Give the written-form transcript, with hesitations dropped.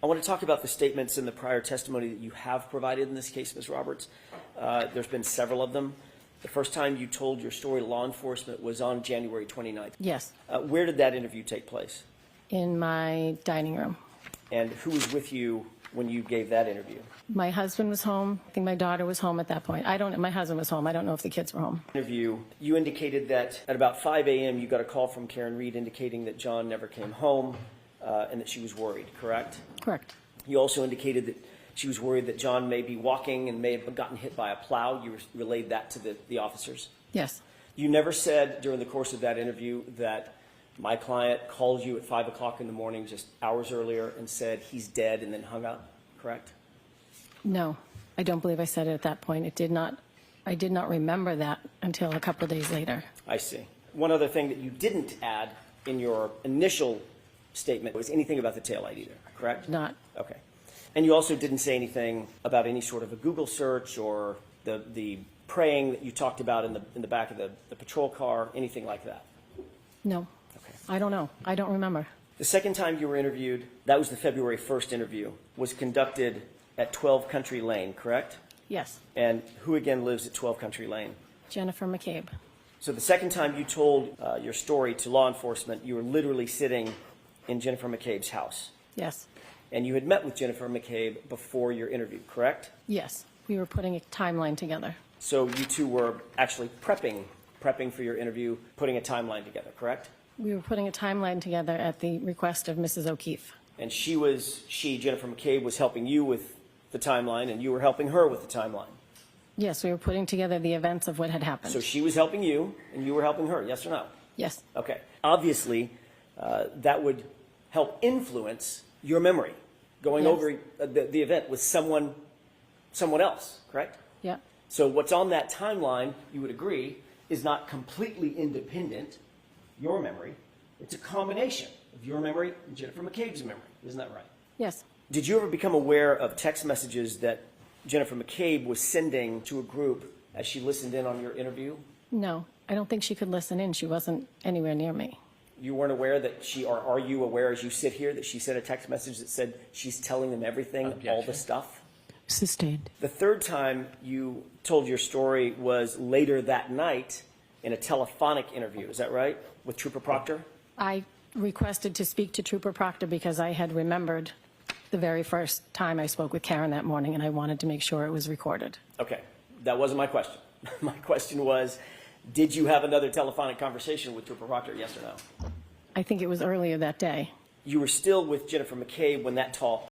I want to talk about the statements in the prior testimony that you have provided in this case, Ms. Roberts. There's been several of them. The first time you told your story to law enforcement was on January 29th. Yes. Where did that interview take place? In my dining room. And who was with you when you gave that interview? My husband was home. I think my daughter was home at that point. My husband was home. I don't know if the kids were home. Interview, you indicated that at about 5 a.m. you got a call from Karen Reed indicating that John never came home and that she was worried, correct? Correct. You also indicated that she was worried that John may be walking and may have gotten hit by a plow. You relayed that to the officers? Yes. You never said during the course of that interview that my client called you at 5 o'clock in the morning just hours earlier and said he's dead and then hung up, correct? No, I don't believe I said it at that point. I did not remember that until a couple of days later. I see. One other thing that you didn't add in your initial statement was anything about the taillight either, correct? Not. Okay. And you also didn't say anything about any sort of a Google search or the praying that you talked about in the back of the patrol car, anything like that? No. Okay. I don't know. I don't remember. The second time you were interviewed, that was the February 1st interview, was conducted at 12 Country Lane, correct? Yes. And who again lives at 12 Country Lane? Jennifer McCabe. So the second time you told your story to law enforcement, you were literally sitting in Jennifer McCabe's house. Yes. And you had met with Jennifer McCabe before your interview, correct? Yes. We were putting a timeline together. So you two were actually prepping for your interview, putting a timeline together, correct? We were putting a timeline together at the request of Mrs. O'Keefe. And Jennifer McCabe, was helping you with the timeline, and you were helping her with the timeline. Yes, we were putting together the events of what had happened. So she was helping you, and you were helping her, yes or no? Yes. Okay. Obviously, that would help influence your memory, going Yes. over the event with someone else, correct? Yeah. So what's on that timeline, you would agree, is not completely independent, your memory. It's a combination of your memory and Jennifer McCabe's memory. Isn't that right? Yes. Did you ever become aware of text messages that Jennifer McCabe was sending to a group as she listened in on your interview? No, I don't think she could listen in. She wasn't anywhere near me. You weren't aware that or are you aware as you sit here that she sent a text message that said she's telling them everything, all the stuff? Sustained. The third time you told your story was later that night in a telephonic interview, is that right, with Trooper Proctor? I requested to speak to Trooper Proctor because I had remembered the very first time I spoke with Karen that morning, and I wanted to make sure it was recorded. Okay, that wasn't my question. My question was, did you have another telephonic conversation with Trooper Proctor, yes or no? I think it was earlier that day. You were still with Jennifer McCabe when that talk